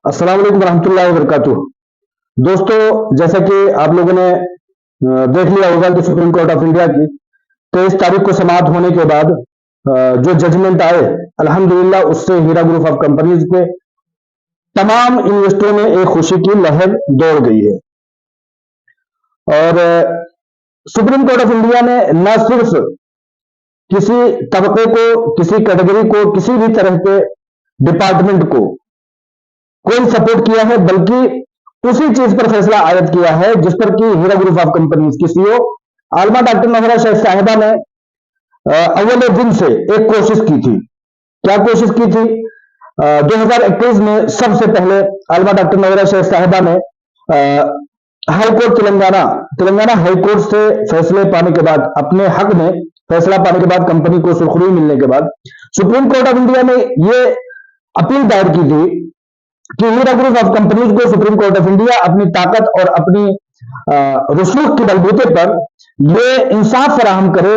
السلام علیکم ورحمۃ اللہ وبرکاتہ۔ دوستو، جیسا کہ آپ لوگوں نے دیکھ لیا ہوگا کہ سپریم کورٹ آف انڈیا کی 23 تاریخ کو سماعت ہونے کے بعد جو ججمنٹ آئے، الحمدللہ اس سے ہیرا گروپ آف کمپنیز کے تمام انویسٹروں میں ایک خوشی کی لہر دوڑ گئی ہے۔ اور سپریم کورٹ آف انڈیا نے نہ صرف کسی طبقے کو، کسی کیٹیگری کو، کسی بھی طرح کے ڈپارٹمنٹ کو کوئی سپورٹ کیا ہے، بلکہ اسی چیز پر فیصلہ عائد کیا ہے جس پر کہ ہیرا گروپ آف کمپنیز کی CEO عالمہ ڈاکٹر نوہرا شیخ صاحبہ نے اول دن سے ایک کوشش کی تھی۔ کیا کوشش کی تھی؟ 2021 میں سب سے پہلے عالمہ ڈاکٹر نوہرا شیخ صاحبہ نے high court Telangana high court سے فیصلے پانے کے بعد، اپنے حق میں فیصلہ پانے کے بعد، کمپنی کو سرخروئی ملنے کے بعد سپریم کورٹ آف انڈیا نے یہ اپیل دائر کی تھی کہ ہیرا گروپ آف کمپنیز کو سپریم کورٹ آف انڈیا اپنی طاقت اور اپنی رسوخ کے بلبوتے پر یہ انصاف فراہم کرے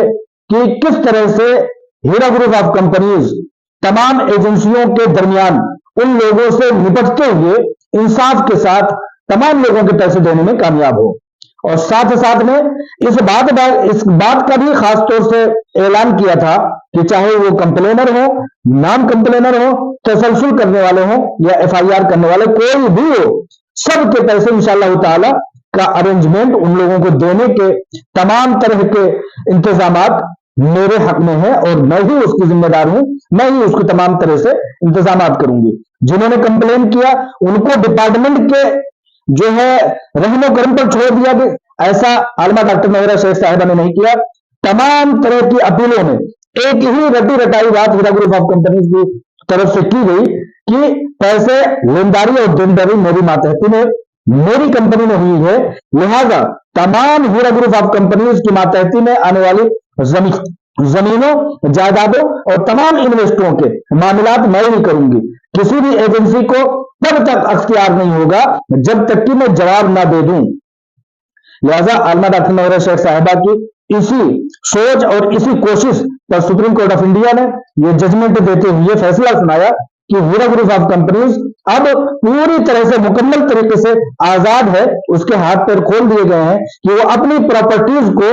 کہ کس طرح سے ہیرا گروپ آف کمپنیز تمام ایجنسیوں کے درمیان ان لوگوں سے نپٹتے ہوئے انصاف کے ساتھ تمام لوگوں کے پیسے دینے میں کامیاب ہو۔ اور ساتھ میں اس بات کا بھی خاص طور سے اعلان کیا تھا کہ چاہے وہ کمپلینر ہو، نام کمپلینر ہو، تسلسل کرنے والے ہوں یا FIR کرنے والے کوئی بھی ہو، سب کے پیسے انشاءاللہ تعالی کا ارینجمنٹ ان لوگوں کو دینے کے تمام طرح کے انتظامات میرے حق میں ہے، اور میں ہی اس کی ذمہ دار ہوں، میں ہی اس کو تمام طرح سے انتظامات کروں گی۔ جنہوں نے کمپلین کیا ان کو ڈپارٹمنٹ کے جو ہے رحم و کرم پر چھوڑ دیا گیا، ایسا عالمہ ڈاکٹر نوہرا شیخ صاحبہ نے نہیں کیا۔ تمام طرح کی اپیلوں میں ایک ہی رٹی رٹائی بات ہیرا گروپ آف کمپنیز کی طرف سے کی گئی کہ پیسے لینداری اور دینداری میری ماتحتی میں، میری کمپنی میں ہوئی ہے، لہذا تمام ہیرا گروپ آف کمپنیز کی ماتحتی میں آنے والی زمینوں، جائیدادوں اور تمام انویسٹروں کے معاملات میں نہیں کروں گی۔ کسی بھی ایجنسی کو تب تک اختیار نہیں ہوگا جب تک کہ میں جواب نہ دے دوں۔ لہذا عالمہ ڈاکٹر نوہرا شیخ صاحبہ کی اسی سوچ اور اسی کوشش پر سپریم کورٹ آف انڈیا نے یہ ججمنٹ دیتے ہوئے فیصلہ سنایا کہ ہیرا گروپ آف کمپنیز اب پوری طرح سے مکمل طریقے سے آزاد ہے، اس کے ہاتھ پیر کھول دیے گئے ہیں کہ وہ اپنی پراپرٹیز کو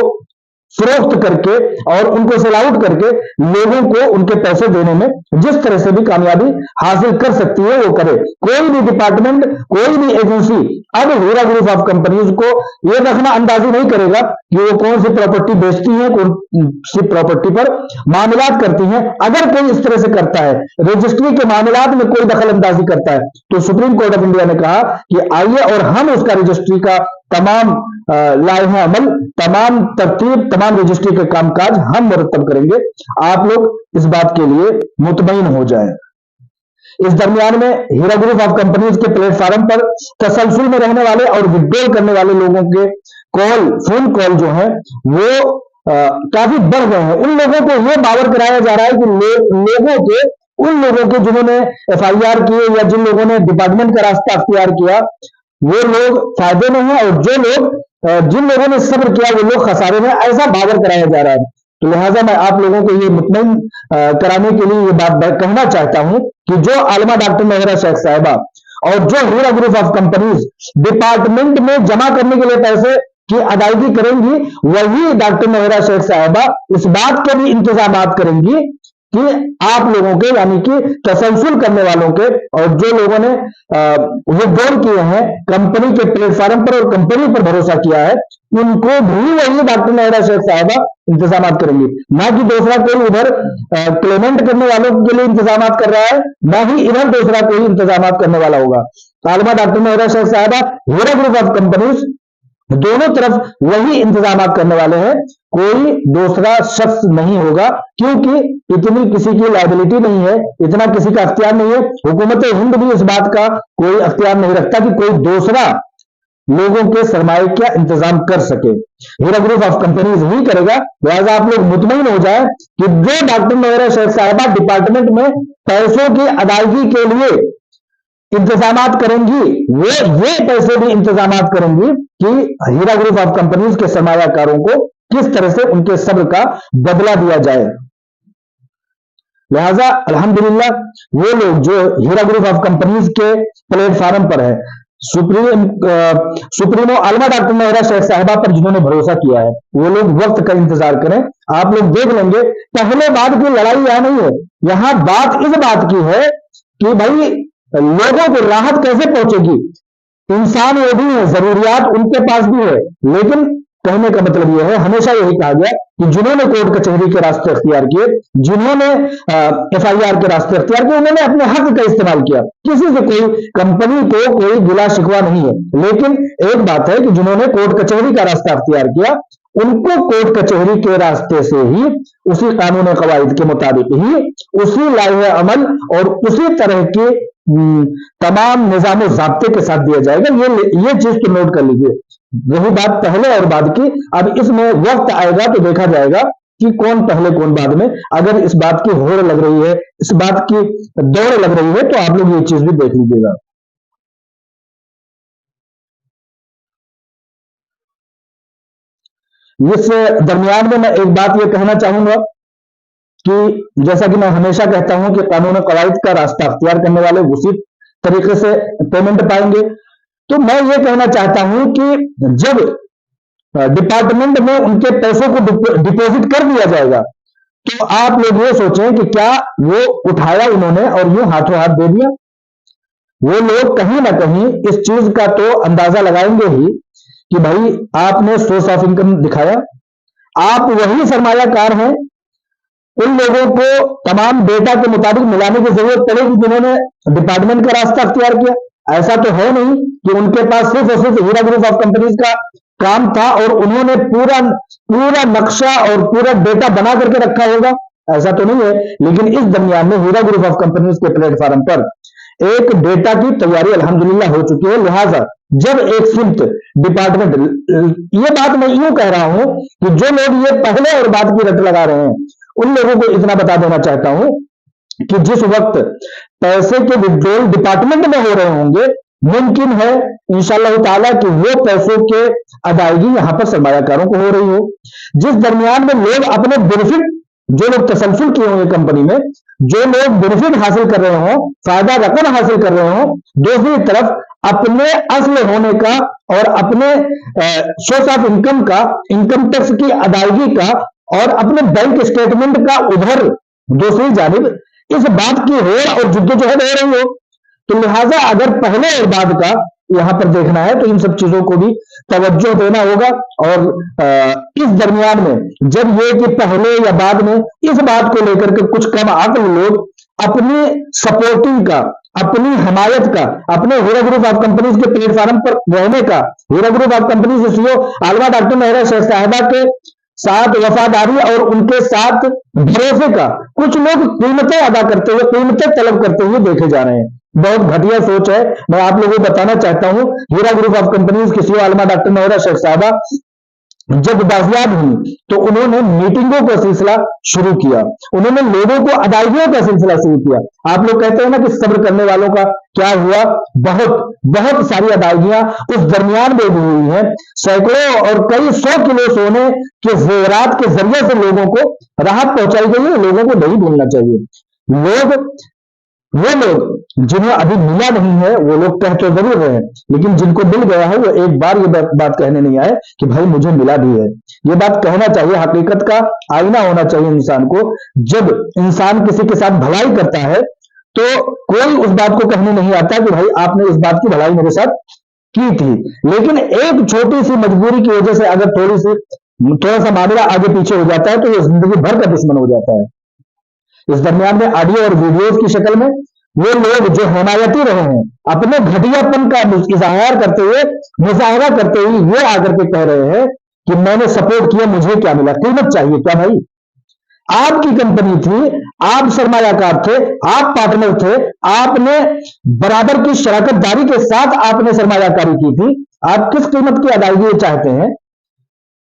فروخت کر کے اور ان کو سیل آؤٹ کر کے لوگوں کو ان کے پیسے دینے میں جس طرح سے بھی کامیابی حاصل کر سکتی ہے وہ کرے۔ کوئی بھی ڈپارٹمنٹ، کوئی بھی ایجنسی اب ہیرا گروپ آف کمپنیز کو یہ رکھنا اندازی نہیں کرے گا کہ وہ کون سی پراپرٹی بیچتی ہیں، کون سی پراپرٹی پر معاملات کرتی ہیں۔ اگر کوئی اس طرح سے کرتا ہے، رجسٹری کے معاملات میں کوئی دخل اندازی کرتا ہے، تو سپریم کورٹ آف انڈیا نے کہا کہ آئیے اور ہم اس کا رجسٹری کا تمام لائحہ عمل، تمام ترتیب، تمام رجسٹری کے کام کاج ہم مرتب کریں گے۔ آپ لوگ اس بات کے لیے مطمئن ہو جائیں۔ اس درمیان میں ہیرا گروپ آف کمپنیز کے پلیٹ فارم پر تسلسل میں رہنے والے اور وڈرول کرنے والے لوگوں کے فون کال جو ہیں وہ کافی بڑھ گئے ہیں۔ ان لوگوں کو یہ باور کرایا جا رہا ہے کہ ان لوگوں کے جنہوں نے FIR کیے یا جن لوگوں نے ڈپارٹمنٹ کا راستہ اختیار کیا وہ لوگ فائدے میں ہیں، اور جن لوگوں نے صبر کیا وہ لوگ خسارے میں، ایسا باور کرایا جا رہا ہے۔ تو لہٰذا میں آپ لوگوں کو یہ مطمئن کرانے کے لیے یہ بات کہنا چاہتا ہوں کہ جو عالمہ ڈاکٹر نوہرا شیخ صاحبہ اور جو ہیرا گروپ آف کمپنیز ڈپارٹمنٹ میں جمع کرنے کے لیے پیسے کی ادائیگی کریں گی، وہی ڈاکٹر نوہرا شیخ صاحبہ اس بات کے بھی انتظامات کریں گی کہ آپ لوگوں کے، یعنی کہ تسلسل کرنے والوں کے اور جو لوگوں نے وڈرول کیے ہیں کمپنی کے پلیٹ فارم پر اور کمپنی پر بھروسہ کیا ہے، ان کو بھی وہی ڈاکٹر نوہرا شیخ صاحبہ انتظامات کریں گی۔ نہ کہ دوسرا کوئی ادھر کلیمنٹ کرنے والوں کے لیے انتظامات کر رہا ہے، نہ ہی ادھر دوسرا کوئی انتظامات کرنے والا ہوگا۔ عالمہ ڈاکٹر نوہرا شیخ صاحبہ، ہیرا گروپ آف کمپنیز دونوں طرف وہی انتظامات کرنے والے ہیں، کوئی دوسرا شخص نہیں ہوگا، کیونکہ اتنی کسی کی لائبلٹی نہیں ہے، اتنا کسی کا اختیار نہیں ہے۔ حکومت ہند بھی اس بات کا کوئی اختیار نہیں رکھتا کہ کوئی دوسرا لوگوں کے سرمایہ کا انتظام کر سکے، ہیرا گروپ آف کمپنیز ہی کرے گا۔ لہٰذا آپ لوگ مطمئن ہو جائیں کہ جو ڈاکٹر نوہرا شیخ صاحبہ ڈپارٹمنٹ میں پیسوں کی ادائیگی کے لیے انتظامات کریں گی، وہ یہ پیسے بھی انتظامات کریں گی کہ ہیرا گروپ آف کمپنیز کے سرمایہ کاروں کو کس طرح سے ان کے صبر کا بدلہ دیا جائے۔ लिहाजा अल्हम्दुलिल्लाह वो लोग जो हीरा ग्रुप ऑफ कंपनीज के प्लेटफार्म पर है, सुप्रीमो आलमा डॉक्टर मेहरा शेख साहिबा पर जिन्होंने भरोसा किया है, वो लोग वक्त का इंतजार करें। आप लोग देख लेंगे, पहले बाद की लड़ाई यहां नहीं है, यहां बात इस बात की है कि भाई लोगों को राहत कैसे पहुंचेगी। इंसान वो भी है, जरूरियात उनके पास भी है, लेकिन कहने का मतलब यह है, हमेशा यही कहा गया कि जिन्होंने कोर्ट कचहरी के रास्ते अख्तियार किए, जिन्होंने FIR के रास्ते अख्तियार किए, उन्होंने अपने हक का इस्तेमाल किया। किसी से कोई कंपनी को कोई गिला शिकवा नहीं है, लेकिन एक बात है कि जिन्होंने कोर्ट कचहरी का रास्ता अख्तियार किया, उनको कोर्ट कचहरी के रास्ते से ही, उसी कानून कवायद के मुताबिक ही, उसी लाइह अमल और उसी तरह के तमाम निजाम ज़ाब्ते के साथ दिया जाएगा। ये चीज तो नोट कर लीजिए। वही बात पहले और बाद की, अब इसमें वक्त आएगा तो देखा जाएगा कि कौन पहले कौन बाद में। अगर इस बात की होड़ लग रही है, इस बात की दौड़ लग रही है, तो आप लोग ये चीज भी देख लीजिएगा। इस दरमियान में मैं एक बात ये कहना चाहूंगा कि जैसा कि मैं हमेशा कहता हूं कि कानून कवायद का रास्ता अख्तियार करने वाले उसी तरीके से पेमेंट पाएंगे। तो मैं ये कहना चाहता हूं कि जब डिपार्टमेंट में उनके पैसों को डिपॉजिट कर दिया जाएगा, तो आप लोग ये सोचें कि क्या वो उठाया उन्होंने और यूं हाथों हाथ दे दिया। वो लोग कहीं ना कहीं इस चीज का तो अंदाजा लगाएंगे ही कि भाई आपने सोर्स ऑफ इनकम दिखाया, आप वही सरमायाकार हैं। उन लोगों को तमाम डेटा के मुताबिक मिलाने की जरूरत पड़ेगी जिन्होंने डिपार्टमेंट का रास्ता अख्तियार किया। ऐसा तो है नहीं कि उनके पास सिर्फ और सिर्फ हीरा ग्रुप ऑफ कंपनीज का काम था और उन्होंने पूरा नक्शा और पूरा डेटा बना करके रखा होगा, ऐसा तो नहीं है। लेकिन इस दरमियान में हीरा ग्रुप ऑफ कंपनीज के प्लेटफॉर्म पर एक डेटा की तैयारी अल्हम्दुलिल्लाह हो चुकी है। लिहाजा जब एक सिमत डिपार्टमेंट, ये बात मैं यूं कह रहा हूं कि जो लोग ये पहले और बाद की रट लगा रहे हैं, उन लोगों को इतना बता देना चाहता हूं कि जिस वक्त पैसे के विड्रॉल डिपार्टमेंट में हो रहे होंगे, मुमकिन है इंशाअल्लाह ताला कि वो पैसों के अदायगी यहां पर सरमायाकारों को हो रही हो। जिस दरमियान में लोग अपने बेनिफिट, जो लोग तसलसल किए होंगे कंपनी में, जो लोग बेनिफिट हासिल कर रहे हो, फायदा रकम हासिल कर रहे हो, दूसरी तरफ अपने असल होने का और अपने सोर्स ऑफ इनकम का, इनकम टैक्स की अदायगी का और अपने बैंक स्टेटमेंट का उधर दूसरी जानिब इस बात की होड़ और जुद्दोजहद हो रही हो। तो लिहाजा अगर पहले और बाद का यहां पर देखना है तो इन सब चीजों को भी तवज्जो देना होगा। और इस दरमियान में जब ये कि पहले या बाद में, इस बात को लेकर के कुछ कम अक्ल लोग अपनी सपोर्टिंग का, अपनी हमायत का, अपने हीरा ग्रुप ऑफ कंपनीज के प्लेटफॉर्म पर रहने का, Heera group of companies CEO आलमा डॉक्टर मेहरा शेख साहिबा के साथ वफादारी और उनके साथ भरोसे का कुछ लोग कीमतें अदा करते हुए, कीमतें तलब करते हुए देखे जा रहे हैं। बहुत घटिया सोच है। मैं आप लोगों को बताना चाहता हूं, हीरा ग्रुप ऑफ कंपनीज की सीईओ आलमा डॉक्टर मेहरा शेख साहिबा जब बाजियाब हुई तो उन्होंने मीटिंगों का सिलसिला शुरू किया, उन्होंने लोगों को अदायगियों का सिलसिला शुरू किया। आप लोग कहते हैं ना कि सब्र करने वालों का क्या हुआ, बहुत सारी अदायगियां उस दरमियान में भी हुई हैं। सैकड़ों और कई 100 किलो सोने के जेवरात के जरिए से लोगों को राहत पहुंचाई गई है। लोगों को नहीं भूलना चाहिए। वो लोग जिन्हें अभी मिला नहीं है, वो लोग कह तो जरूर रहे हैं, लेकिन जिनको मिल गया है वो एक बार ये बात कहने नहीं आए कि भाई मुझे मिला भी है। ये बात कहना चाहिए। हकीकत का आईना होना चाहिए इंसान को। जब इंसान किसी के साथ भलाई करता है तो कोई उस बात को कहने नहीं आता कि भाई आपने इस बात की भलाई मेरे साथ की थी। लेकिन एक छोटी सी मजबूरी की वजह से अगर थोड़ा सा मामला आगे पीछे हो जाता है तो ये जिंदगी भर का दुश्मन हो जाता है। इस दरमियान में ऑडियो और वीडियोस की शक्ल में वो लोग जो हिमायती रहे हैं, अपने घटियापन का इजहार करते हुए, मुजाहरा करते हुए ये आकर के कह रहे हैं कि मैंने सपोर्ट किया, मुझे क्या मिला। कीमत चाहिए क्या भाई? आपकी कंपनी थी, आप सरमायाकार थे, आप पार्टनर थे, आपने बराबर की शराकतदारी के साथ आपने सरमायाकारी की थी। आप किस कीमत की अदायगी चाहते हैं?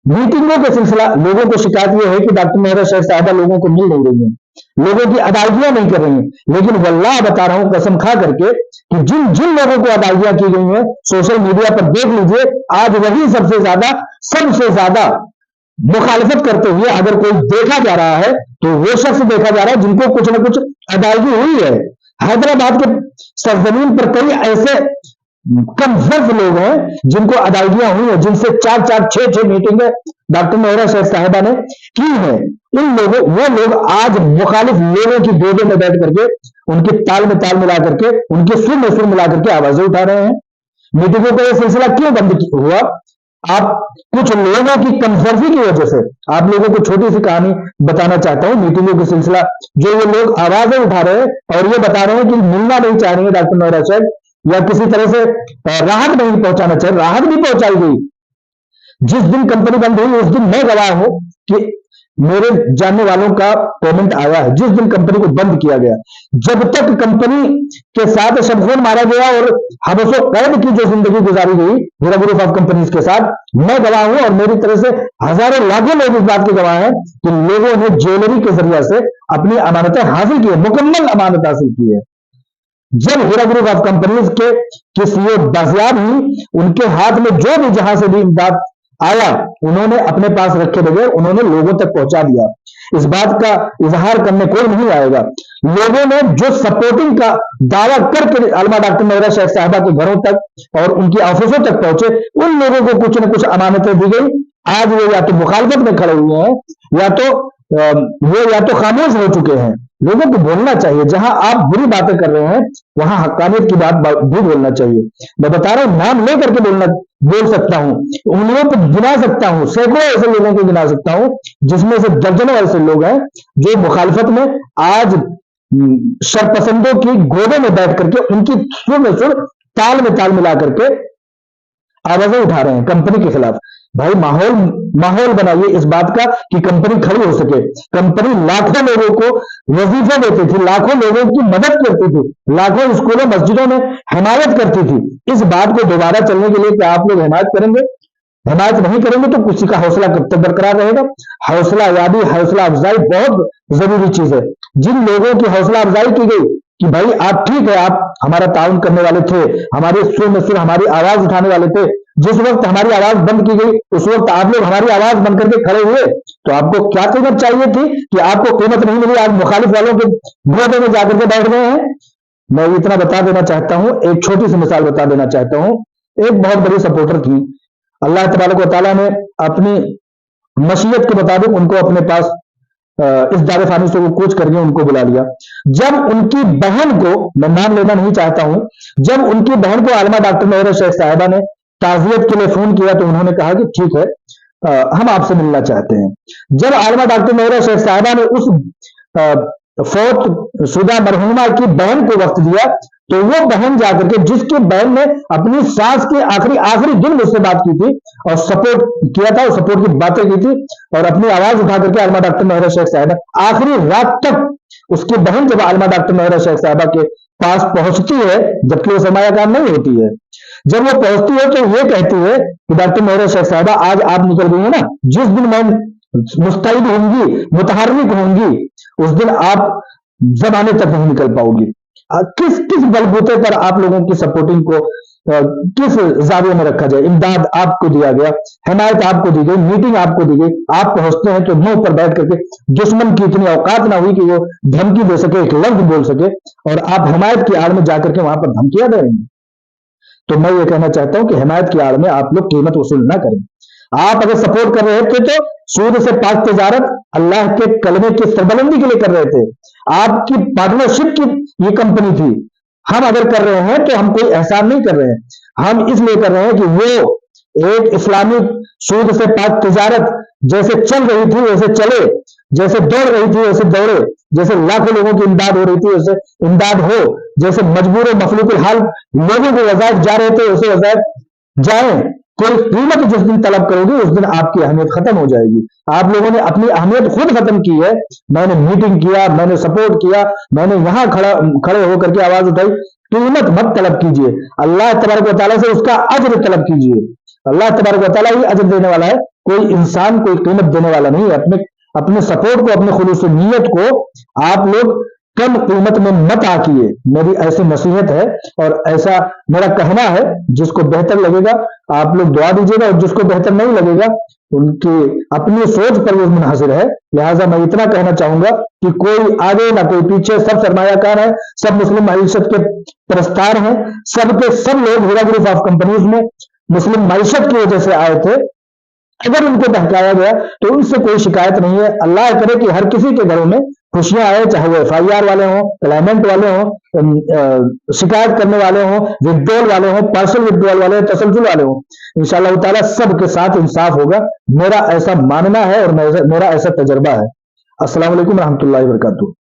मीटिंगों का सिलसिला, लोगों को शिकायत यह है कि डॉक्टर मेहरा शेख साहिबा लोगों को मिल नहीं रही है, लोगों की अदायगियां नहीं कर रही हैं। लेकिन वल्लाह बता रहा हूं कसम खा करके कि जिन जिन लोगों को अदायगियां की गई हैं, सोशल मीडिया पर देख लीजिए, आज वही सबसे ज्यादा मुखालिफत करते हुए अगर कोई देखा जा रहा है तो वो शख्स देखा जा रहा है जिनको कुछ ना कुछ अदायगी हुई है। हैदराबाद के सरजमीन पर कई ऐसे कम जर्फ लोग हैं जिनको अदायगियां हुई हैं, जिनसे 4-4, 6-6 मीटिंग डॉक्टर नौरा शेख साहिबा ने की है। इन लोगों वो लोग आज मुखालिफ लोगों की गोदों में बैठ करके उनके ताल में ताल मिला करके उनके सुर में सुर मिला करके आवाजें उठा रहे हैं। मीटिंगों का यह सिलसिला क्यों बंद हुआ? आप कुछ लोगों की कमजोरी की वजह से। आप लोगों को छोटी सी कहानी बताना चाहता हूं। मीटिंगों का सिलसिला जो ये लोग आवाजें उठा रहे हैं और ये बता रहे हैं कि मिलना नहीं चाह रही है डॉक्टर नौरा शेख, या किसी तरह से राहत नहीं पहुंचाना चाहिए, राहत भी पहुंचाई गई। जिस दिन कंपनी बंद हुई उस दिन मैं गवाह हूं कि मेरे जानने वालों का पेमेंट आया है। जिस दिन कंपनी को बंद किया गया, जब तक कंपनी के साथ शबखून मारा गया और हबसो कैद की जो जिंदगी गुजारी गई हीरा ग्रुप ऑफ कंपनीज के साथ, मैं गवाह हूं और मेरी तरह से हजारों लाखों लोग इस बात के गवाह हैं कि लोगों ने ज्वेलरी के जरिए से अपनी अमानतें हासिल की है, मुकम्मल अमानत हासिल की है। जब हीरा ग्रुप ऑफ कंपनीज के सीईओ बाजियाब हुई, उनके हाथ में जो भी जहां से भी इमदाद आया उन्होंने अपने पास रखे बगैर उन्होंने लोगों तक पहुंचा दिया। इस बात का इजहार करने कोई नहीं आएगा। लोगों ने जो सपोर्टिंग का दावा करके अलमा डॉक्टर नौरा शेख साहिबा के घरों तक और उनकी ऑफिसों तक पहुंचे, उन लोगों को कुछ न कुछ अमानतें दी गई। आज वो या तो मुखालफत में खड़े हुए हैं या तो खामोश हो चुके हैं। लोगों को बोलना चाहिए, जहां आप बुरी बातें कर रहे हैं वहां हक्कानियत की बात भी बोलना चाहिए। मैं बता रहा हूं, नाम लेकर के बोल सकता हूं, उंगलियों पर गिना सकता हूं, सैकड़ों ऐसे लोगों को गिना सकता हूं जिसमें से दर्जनों ऐसे लोग हैं जो मुखालिफत में आज शरपसंदों की गोदों में बैठ करके उनकी सुर में सुर, ताल में ताल मिला करके आवाजें उठा रहे हैं कंपनी के खिलाफ। भाई माहौल बनाइए इस बात का कि कंपनी खड़ी हो सके। कंपनी लाखों लोगों को वजीफे देती थी, लाखों लोगों की मदद करती थी, लाखों स्कूलों मस्जिदों में हिमायत करती थी। इस बात को दोबारा चलने के लिए क्या आप लोग हिमायत करेंगे? हिमायत नहीं करेंगे तो किसी का हौसला कब तक बरकरार रहेगा? हौसला यादी, हौसला अफजाई बहुत जरूरी चीज है। जिन लोगों की हौसला अफजाई की गई कि भाई आप ठीक है, आप हमारा ताउन करने वाले थे, हमारे सुर में सुर हमारी आवाज उठाने वाले थे, जिस वक्त हमारी आवाज बंद की गई उस वक्त आप लोग हमारी आवाज बंद करके खड़े हुए, तो आपको क्या कीमत चाहिए थी कि आपको कीमत नहीं मिली, आज मुखालिफ वालों के गोदे में जाकर के बैठ गए हैं। मैं इतना बता देना चाहता हूं, एक छोटी सी मिसाल बता देना चाहता हूं। एक बहुत बड़ी सपोर्टर थी, अल्लाह तबारक व तआला ने अपनी मशीयत के मुताबिक उनको अपने पास इस दारे फानी से वो कूच करके उनको बुला लिया। जब उनकी बहन को, मैं नाम लेना नहीं चाहता हूं, जब उनकी बहन को आलमा डॉक्टर नौरा शेख साहिबा ने ताजियत के लिए फोन किया तो उन्होंने कहा कि ठीक है, हम आपसे मिलना चाहते हैं। जब आलमा डॉक्टर नौरा शेख साहिबा ने उस फौत शुदा मरहुमा की बहन को वक्त दिया तो वो बहन जाकर के, जिसकी बहन ने अपनी सास के आखिरी दिन मुझसे बात की थी और सपोर्ट किया था, सपोर्ट की बातें की थी और अपनी आवाज उठा करके आलमा डॉक्टर नौरा शेख साहिबा आखिरी रात तक उसकी बहन जब आलमा डॉक्टर नौरा शेख साहिबा के पास पहुंचती है, जबकि वो सरमाया काम नहीं होती है, जब वो पहुंचती है तो ये कहती है कि डॉक्टर नौरा शेख साहिबा आज आप निकल गई है ना, जिस दिन मैं मुस्तैद होंगी, मुतहर्रिक होंगी, उस दिन आप जमाने तक नहीं निकल पाओगी। किस बलबूते पर आप लोगों की सपोर्टिंग को किस जाविये में रखा जाए? इमदाद आपको दिया गया, हिमायत आपको दी गई, मीटिंग आपको दी गई, आप पहुंचते हैं तो मुंह पर बैठ करके दुश्मन की इतनी औकात ना हुई कि वो धमकी दे सके, एक लफ्ज बोल सके, और आप हिमायत की आड़ में जाकर के वहां पर धमकियां दे रहे हैं। तो मैं ये कहना चाहता हूं कि हिमायत की आड़ में आप लोग कीमत वसूल ना करें। आप अगर सपोर्ट कर रहे थे तो सूद से पाक तजारत अल्लाह के कलमे की सरबलंदी के लिए कर रहे थे, आपकी पार्टनरशिप की ये कंपनी थी। हम अगर कर रहे हैं तो हम कोई एहसान नहीं कर रहे हैं, हम इसलिए कर रहे हैं कि वो एक इस्लामिक सूद से पाक तजारत जैसे चल रही थी वैसे चले, जैसे दौड़ रही थी वैसे दौड़े, जैसे लाखों लोगों की इमदाद हो रही थी वैसे इमदाद हो, जैसे मजबूर मखलूक हाल लोगों को वज़ाइफ जा रहे थे वैसे वज़ाइफ जाए। कोई कीमत जिस दिन तलब करोगे उस दिन आपकी अहमियत खत्म हो जाएगी। आप लोगों ने अपनी अहमियत खुद खत्म की है। मैंने मीटिंग किया, मैंने सपोर्ट किया, मैंने यहां खड़े होकर के आवाज उठाई, कीमत मत तलब कीजिए, अल्लाह तबारक व तआला से उसका अज्र तलब कीजिए। अल्लाह तबारक व तआला ही अज्र देने वाला है, कोई इंसान कोई कीमत देने वाला नहीं है। अपने सपोर्ट को, अपने खुलूस नीयत को आप लोग कम कीमत में मत आकिए, मेरी ऐसी नसीहत है और ऐसा मेरा कहना है। जिसको बेहतर लगेगा आप लोग दुआ दीजिएगा, और जिसको बेहतर नहीं लगेगा उनकी अपनी सोच पर वो मुनहसर है। लिहाजा मैं इतना कहना चाहूंगा कि कोई आगे ना कोई पीछे, सब सरमायाकार है, सब मुस्लिम मईशत के प्रस्तार हैं, सब के सब लोग हीरा ग्रुप ऑफ कंपनीज में मुस्लिम मईशत की वजह से आए थे। अगर उनको बहकाया गया तो उनसे कोई शिकायत नहीं है। अल्लाह करे कि हर किसी के घरों में खुशियां आए, चाहे वो FIR वाले हों, क्लाइमेंट वाले हों, शिकायत करने वाले हों, विड्रॉल वाले हों, पार्सल विड्रॉल वाले हों, तसलजुल वाले हों। इंशाअल्लाह ताला सबके साथ इंसाफ होगा, मेरा ऐसा मानना है और मेरा ऐसा तजर्बा है। अस्सलाम वालेकुम रहमतुल्लाहि व बरकातुहू।